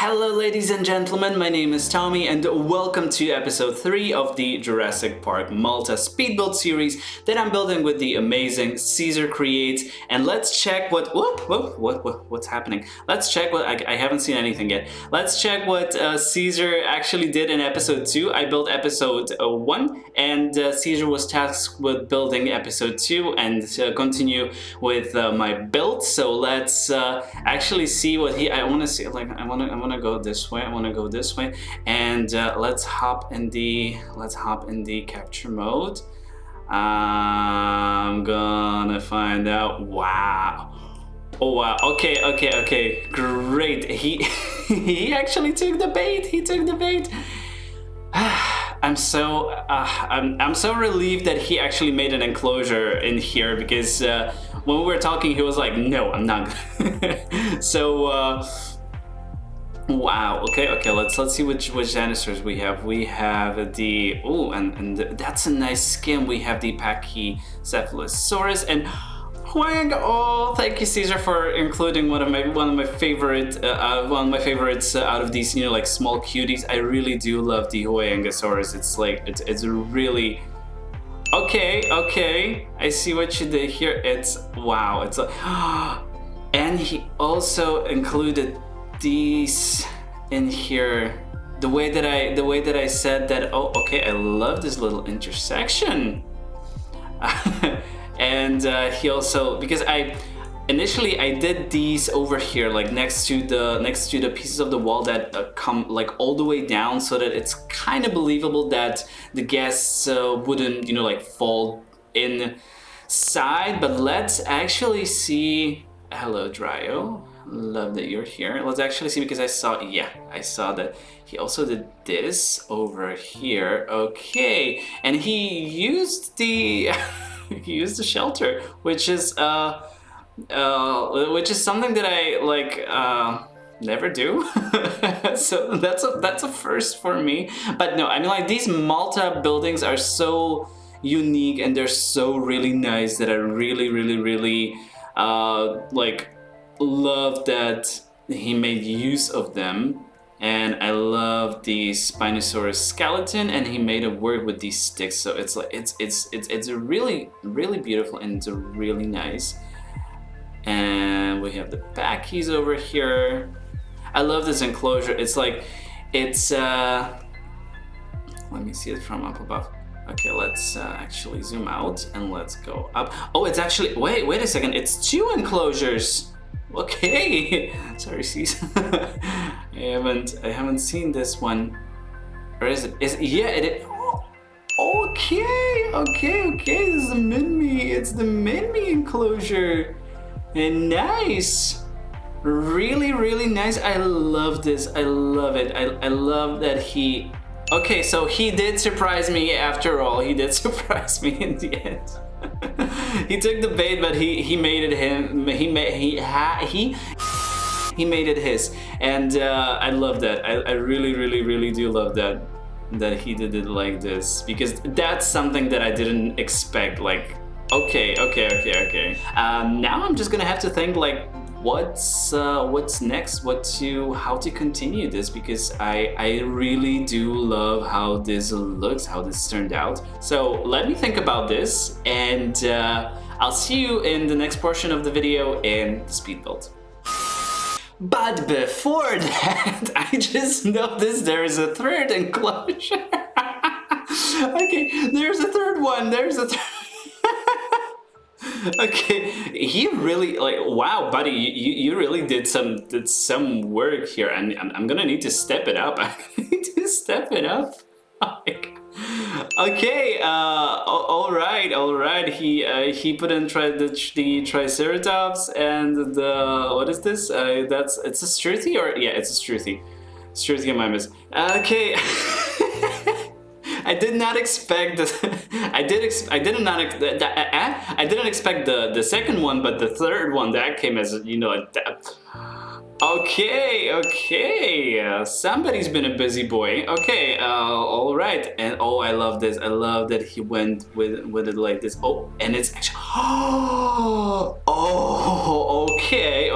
Hello ladies and gentlemen, my name is Tommy and welcome to episode 3 of the Jurassic Park Malta speed build series that I'm building with the amazing Cesar creates. And let's check what's happening. Let's check what, I haven't seen anything yet. Let's check what Cesar actually did in episode 2. I built episode 1 and Cesar was tasked with building episode 2 and continue with my build. So let's actually see what I want to see, like I want to go this way, and let's hop in the capture mode. I'm gonna find out. Wow. Oh wow. Okay, great. He actually took the bait. I'm so relieved that he actually made an enclosure in here, because when we were talking he was like, no, I'm not. So wow. Okay, let's see which dinosaurs we have. We have the and that's a nice skin. We have the Pachycephalosaurus and oh, thank you, Cesar, for including one of my favorites out of these, like small cuties. I really do love the Hoyangosaurus. It's like it's really okay. I see what you did here. It's wow. It's and he also included these in here. The way that I said that. Oh, okay. I love this little intersection. And he also, because initially I did these over here, like next to the pieces of the wall that come like all the way down, so that it's kind of believable that the guests wouldn't, like fall inside. But let's actually see. Hello, Dryo. Love that you're here. Let's actually see, because I saw that he also did this over here. Okay, and he used the he used the shelter, which is something that I like never do. So that's a first for me. But no, I mean, like, these Malta buildings are so unique and they're so really nice that I really like love that he made use of them. And I love the Spinosaurus skeleton, and he made it work with these sticks. So it's like it's really beautiful, and it's really nice. And we have the back keys over here. I love this enclosure. It's like let me see it from up above. Okay, let's actually zoom out and let's go up. Oh, it's actually wait a second. It's 2 enclosures. Okay, sorry, Cesar. I haven't seen this one. Or is it? Yeah, it is. Oh, okay. This is the Minmi. It's the Minmi enclosure. And nice. Really nice. I love this. I love it. I love that he. Okay, so he did surprise me after all. He did surprise me in the end. He took the bait, but he made it him. He made it his, and I love that. I really do love that he did it like this, because that's something that I didn't expect. Like, okay. Now I'm just gonna have to think, like, what's next, how to continue this, because I really do love how this looks, how this turned out. So let me think about this, and I'll see you in the next portion of the video in the speed build. But before that, I just noticed there is a third enclosure. Okay, there's a third one. Okay, he really, like, wow, buddy, you really did some work here, and I'm gonna need to step it up. I need to step it up. Okay, all right. He put in the Triceratops and the, what is this? It's a Struthi, or yeah, it's a Struthi. Struthi mimus. Okay. I did not expect this. I didn't expect the second one, but the third one that came as, Okay. Somebody's been a busy boy. Okay, all right. And oh, I love this. I love that he went with it like this. Oh, and it's actually. Oh, okay.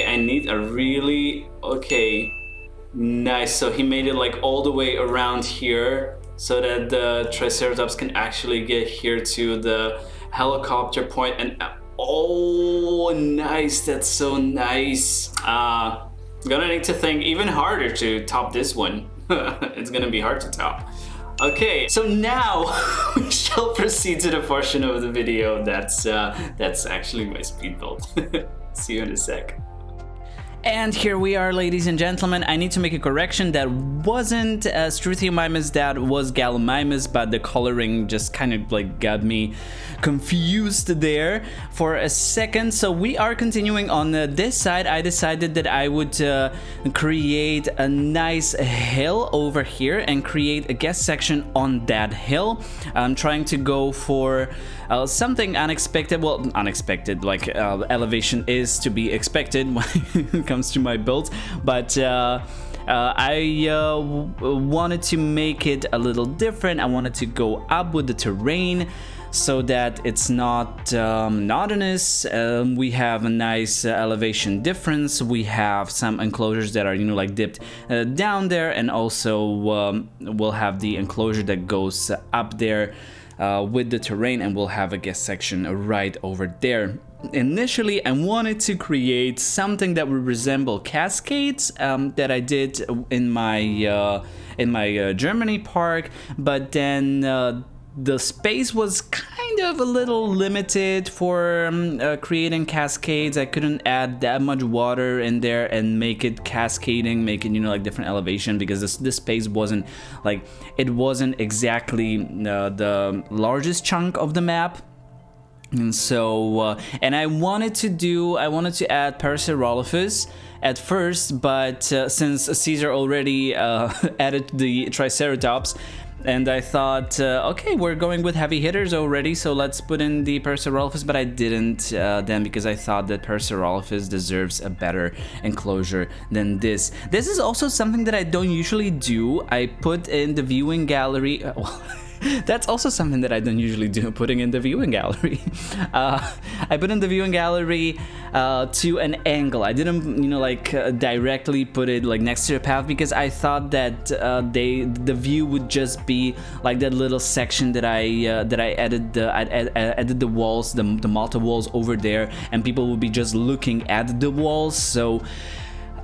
I need a really okay. Nice. So he made it like all the way around here, so that the Triceratops can actually get here to the helicopter point. And oh, nice. That's so nice. Gonna need to think even harder to top this one. It's gonna be hard to top. Okay, so now we shall proceed to the portion of the video that's actually my speed build. See you in a sec. And here we are, ladies and gentlemen. I need to make a correction. That wasn't Struthiomimus, that was Gallimimus, but the coloring just kind of like got me confused there for a second. So we are continuing on this side. I decided that I would create a nice hill over here and create a guest section on that hill. I'm trying to go for something unexpected. Well, unexpected, like elevation is to be expected when it comes to my builds, but I wanted to make it a little different. I wanted to go up with the terrain so that it's not monotonous. We have a nice elevation difference. We have some enclosures that are, you know, like dipped down there, and also we'll have the enclosure that goes up there with the terrain, and we'll have a guest section right over there. Initially, I wanted to create something that would resemble cascades that I did in my Germany park, but then the space was kind of a little limited for creating cascades. I couldn't add that much water in there and make it cascading, make it, you know, like different elevation, because this space wasn't like, it wasn't exactly the largest chunk of the map. And so, and I wanted to add Parasaurolophus at first, but since Cesar already added the Triceratops, and I thought, okay, we're going with heavy hitters already, so let's put in the Parasaurolophus, but I didn't then, because I thought that Parasaurolophus deserves a better enclosure than this. This is also something that I don't usually do. I put in the viewing gallery. That's also something that I don't usually do, putting in the viewing gallery. I put in the viewing gallery to an angle. I didn't, you know, like directly put it like next to the path, because I thought that the view would just be like that little section that I added the walls, the Malta walls over there, and people would be just looking at the walls. So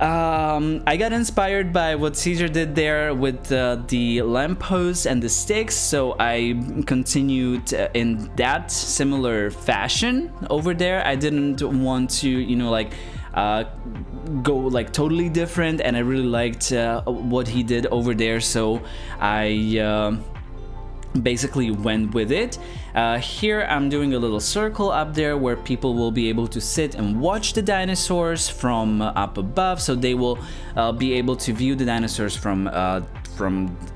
I got inspired by what Cesar did there with the lampposts and the sticks, so I continued in that similar fashion over there. I didn't want to, you know, like go like totally different, and I really liked what he did over there, so I basically went with it. Here I'm doing a little circle up there where people will be able to sit and watch the dinosaurs from up above, so they will be able to view the dinosaurs from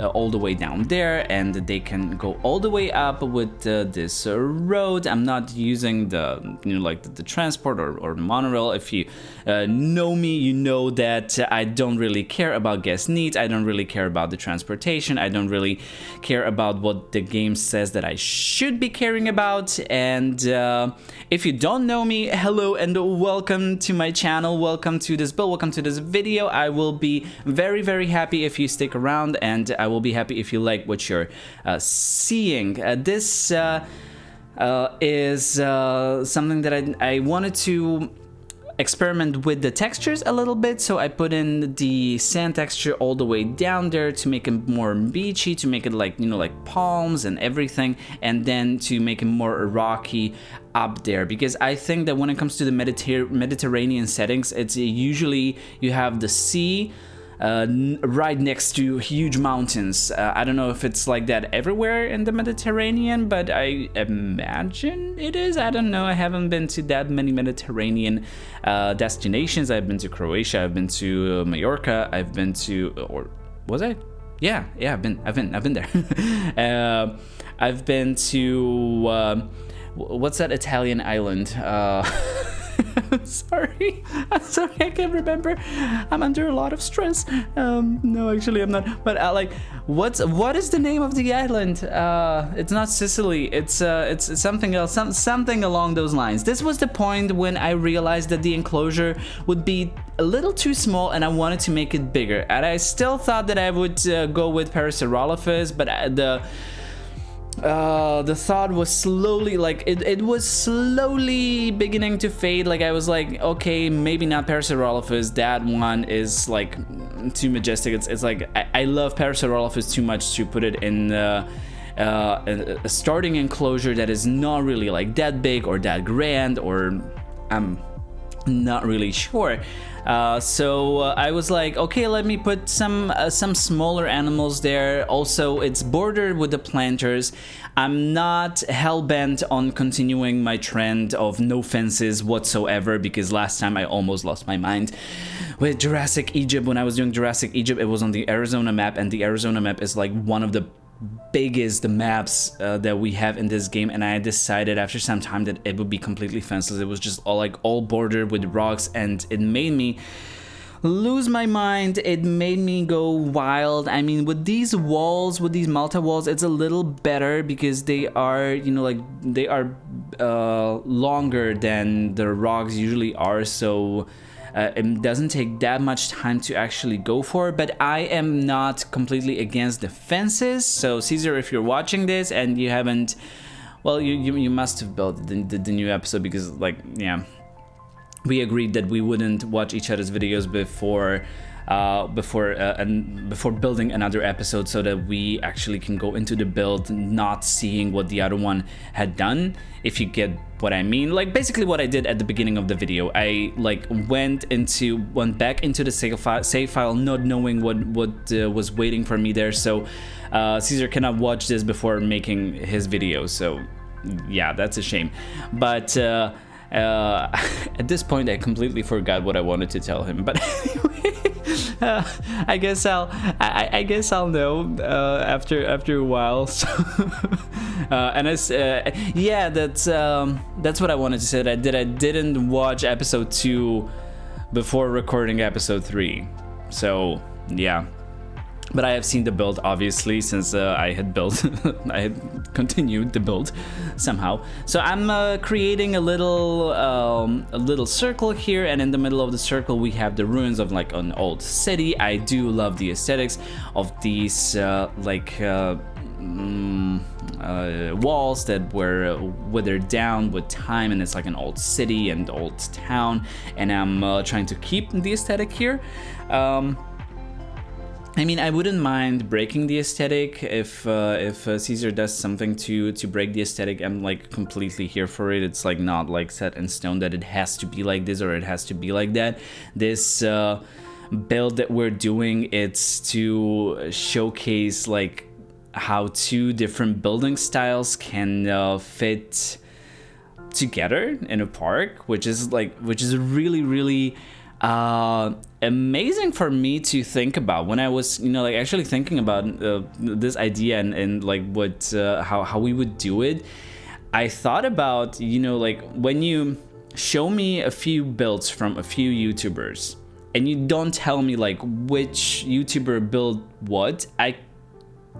all the way down there, and they can go all the way up with this road. I'm not using the, you know, like the transport or monorail. If you know me, you know that I don't really care about guest needs. I don't really care about the transportation. I don't really care about what the game says that I should be caring about. And if you don't know me, hello and welcome to my channel. Welcome to this build. Welcome to this video. I will be very, very happy if you stick around, and I will be happy if you like what you're seeing. This is something that I wanted to experiment with the textures a little bit, so I put in the sand texture all the way down there to make it more beachy, to make it like, you know, like palms and everything, and then to make it more rocky up there, because I think that when it comes to the Mediterranean settings, it's usually you have the sea right next to huge mountains. I don't know if it's like that everywhere in the Mediterranean, but I imagine it is. I don't know. I haven't been to that many Mediterranean destinations. I've been to Croatia. I've been to Mallorca. I've been to, or was I? Yeah. I've been there. I've been to what's that Italian island? I'm sorry, I can't remember. I'm under a lot of stress. No, actually I'm not. But like, what is the name of the island? It's not Sicily. It's something else. Something along those lines. This was the point when I realized that the enclosure would be a little too small, and I wanted to make it bigger. And I still thought that I would go with Parasaurolophus, but the thought was slowly, like, it was slowly beginning to fade. Like, I was like, okay, maybe not Parasaurolophus. That one is like too majestic. It's like I love Parasaurolophus too much to put it in a starting enclosure that is not really like that big or that grand, or I'm not really sure. So I was like, okay, let me put some smaller animals there. Also, it's bordered with the planters. I'm not hell-bent on continuing my trend of no fences whatsoever, because last time I almost lost my mind with Jurassic Egypt. When I was doing Jurassic Egypt, it was on the Arizona map, and the Arizona map is like one of the biggest maps that we have in this game, and I decided after some time that it would be completely fenceless. It was just all bordered with rocks, and it made me lose my mind. It made me go wild. I mean, with these walls, with these Malta walls, it's a little better because they are, you know, like, they are longer than the rocks usually are, so it doesn't take that much time to actually go for. But I am not completely against the fences. So Cesar, if you're watching this and you haven't, well, you must have built the new episode, because, like, yeah, we agreed that we wouldn't watch each other's videos before building another episode, so that we actually can go into the build not seeing what the other one had done, if you get what I mean. Like, basically what I did at the beginning of the video, I like went back into the save file not knowing what was waiting for me there. So Cesar cannot watch this before making his video, so yeah, that's a shame. But at this point I completely forgot what I wanted to tell him, but anyway, I guess I'll know after a while. So and it's yeah, that's what I wanted to say. That I didn't watch episode 2 before recording episode 3, so yeah. But I have seen the build, obviously, since I had continued the build somehow. So I'm creating a little circle here, and in the middle of the circle we have the ruins of like an old city. I do love the aesthetics of these walls that were withered down with time, and it's like an old city and old town. And I'm trying to keep the aesthetic here. I mean, I wouldn't mind breaking the aesthetic if Cesar does something to break the aesthetic. I'm like completely here for it. It's like not like set in stone that it has to be like this or it has to be like that. This build that we're doing, it's to showcase like how two different building styles can fit together in a park, which is really amazing for me to think about. When I was, you know, like actually thinking about this idea and like what how we would do it, I thought about, you know, like when you show me a few builds from a few YouTubers and you don't tell me like which YouTuber built what, I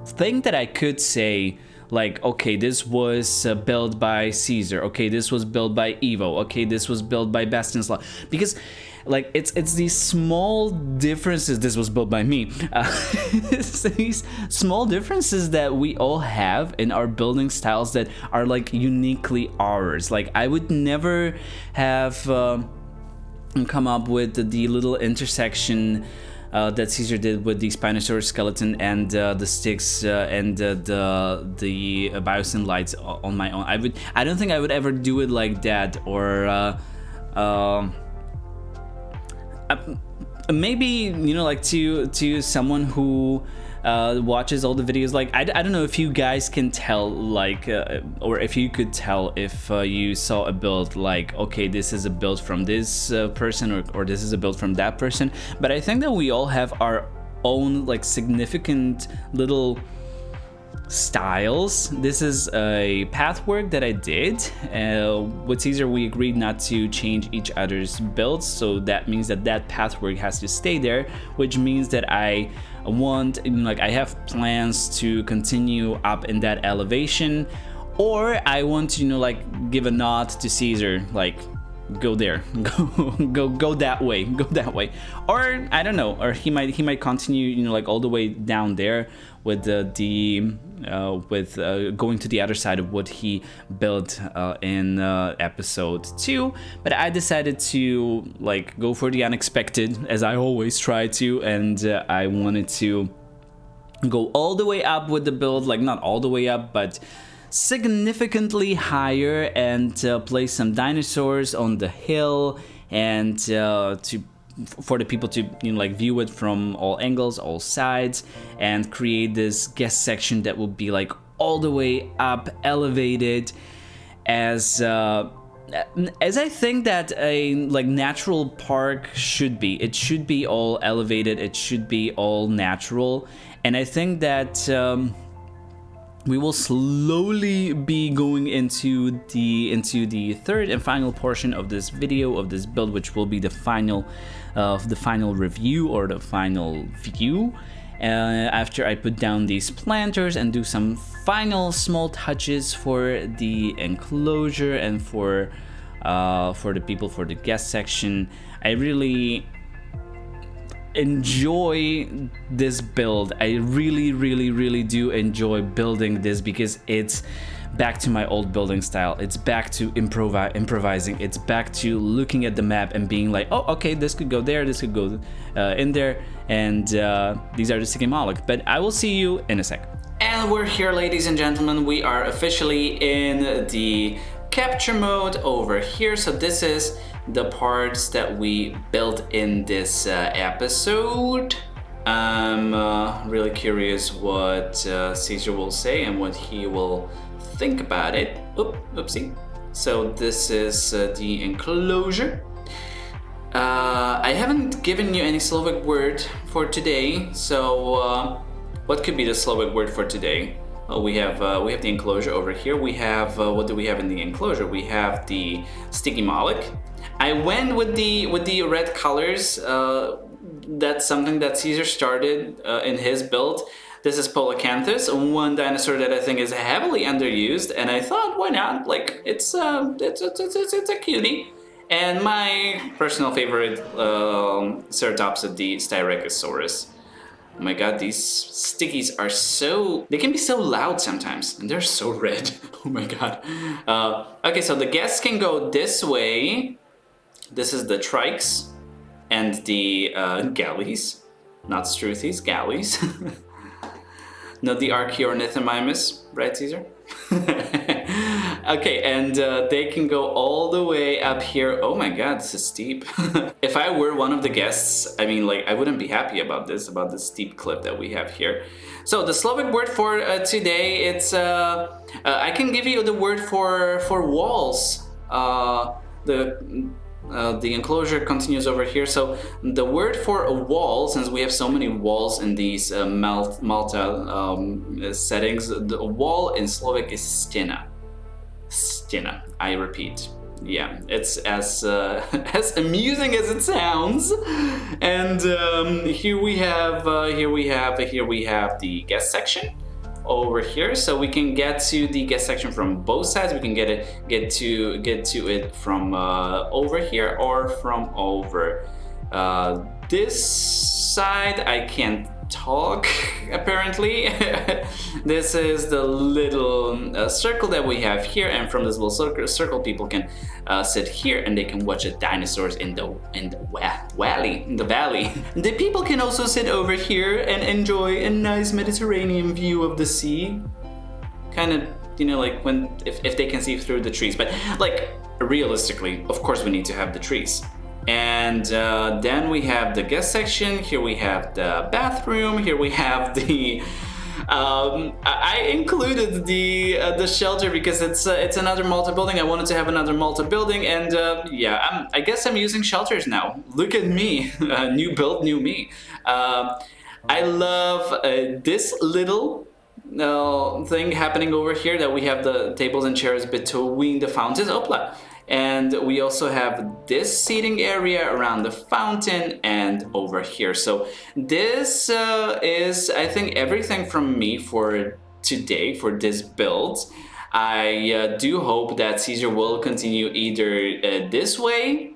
think that I could say like, okay, this was built by Cesar, okay, this was built by Evo, okay, this was built by Bastianslaw, because like it's these small differences. This was built by me. It's these small differences that we all have in our building styles that are like uniquely ours. Like I would never have come up with the little intersection that Cesar did with the Spinosaurus skeleton and the sticks and the biosyn lights on my own. I don't think I would ever do it like that, or maybe, you know, like to someone who watches all the videos. Like I don't know if you guys can tell, like or if you could tell if you saw a build like, okay, this is a build from this person or this is a build from that person. But I think that we all have our own like significant little styles. This is a pathwork that I did. With Cesar, we agreed not to change each other's builds, so that means that that pathwork has to stay there, which means that I want, like, I have plans to continue up in that elevation, or I want to, like, give a nod to Cesar, like, go there, go that way, go that way, or I don't know, or he might continue, like, all the way down there with going to the other side of what he built in episode 2. But I decided to, like, go for the unexpected, as I always try to, and I wanted to go all the way up with the build, like, not all the way up, but significantly higher, and place some dinosaurs on the hill, and for the people to, like, view it from all angles, all sides, and create this guest section that will be, like, all the way up, elevated, as I think that a, like, natural park should be. It should be all elevated, it should be all natural, and I think that we will slowly be going into the third and final portion of this video, of this build, which will be the final review, or the final view, after I put down these planters and do some final small touches for the enclosure and for the people, for the guest section. I really enjoy this build. I really do enjoy building this, because it's back to my old building style. It's back to improvising. It's back to looking at the map and being like, oh, okay, this could go there, this could go in there, and these are the Stygimoloch. But I will see you in a sec. And we're here, ladies and gentlemen. We are officially in the capture mode over here. So this is the parts that we built in this episode. I'm really curious what Cesar will say and what he will think about it. Oopsie. So this is the enclosure. I haven't given you any Slovak word for today, so what could be the Slovak word for today? Well, we have the enclosure over here. We have what do we have in the enclosure? We have the Stygimoloch. I went with the red colors. That's something that Cesar started in his build. This is Polacanthus, one dinosaur that I think is heavily underused, and I thought, why not? Like, it's a cutie. And my personal favorite ceratopsid, the Styracosaurus. Oh my god, these stickies are they can be so loud sometimes, and they're so red. Oh my god. Okay, so the guests can go this way. This is the trikes and the galleys. Not struthies, galleys. Not the Archaeornithomimus, right, Cesar? Okay, and they can go all the way up here. Oh my god, this is steep. If I were one of the guests, I mean, like, I wouldn't be happy about this steep cliff that we have here. So the Slovak word for today, it's I can give you the word for walls. The enclosure continues over here. So the word for a wall, since we have so many walls in these Malta settings, the wall in Slovak is stena. Stena, I repeat. Yeah, it's as amusing as it sounds. And here we have the guest section over here, so we can get to the guest section from both sides. We can get to it from over here or from over this side. I can't talk apparently. This is the little circle that we have here, and from this little circle people can sit here and they can watch the dinosaurs in the valley. The people can also sit over here and enjoy a nice Mediterranean view of the sea, kind of, you know, like when if they can see through the trees. But like, realistically, of course we need to have the trees. And then we have the guest section. Here we have the bathroom. Here we have the. I included the shelter because it's another Malta building. I wanted to have another Malta building, and yeah, I guess I'm using shelters now. Look at me, new build, new me. I love this little thing happening over here, that we have the tables and chairs between the fountains. Opla. And we also have this seating area around the fountain and over here. So this is, I think, everything from me for today, for this build. I do hope that Cesar will continue either this way,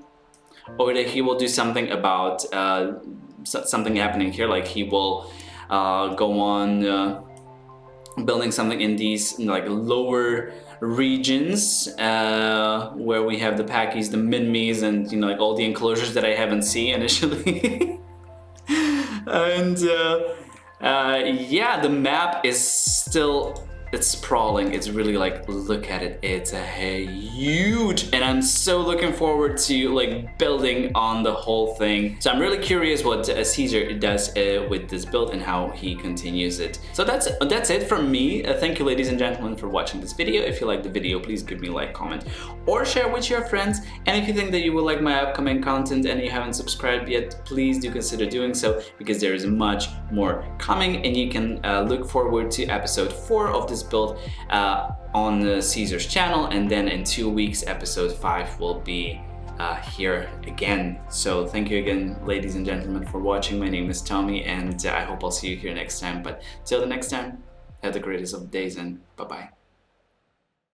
or that he will do something about something happening here, like he will go on building something in these like lower regions where we have the packies, the minmies, and you know, like all the enclosures that I haven't seen initially. And yeah, the map is still, it's sprawling. It's really like, look at it, it's a huge, and I'm so looking forward to like building on the whole thing. So I'm really curious what Cesar does with this build and how he continues it. So that's it from me. Thank you, ladies and gentlemen, for watching this video. If you like the video, please give me a like, comment, or share with your friends. And if you think that you will like my upcoming content and you haven't subscribed yet, please do consider doing so, because there is much more coming, and you can look forward to episode 4 of this build on Cesar's channel, and then in 2 weeks episode 5 will be here again. So thank you again, ladies and gentlemen, for watching. My name is Tommy, and I hope I'll see you here next time. But till the next time, have the greatest of days, and bye bye.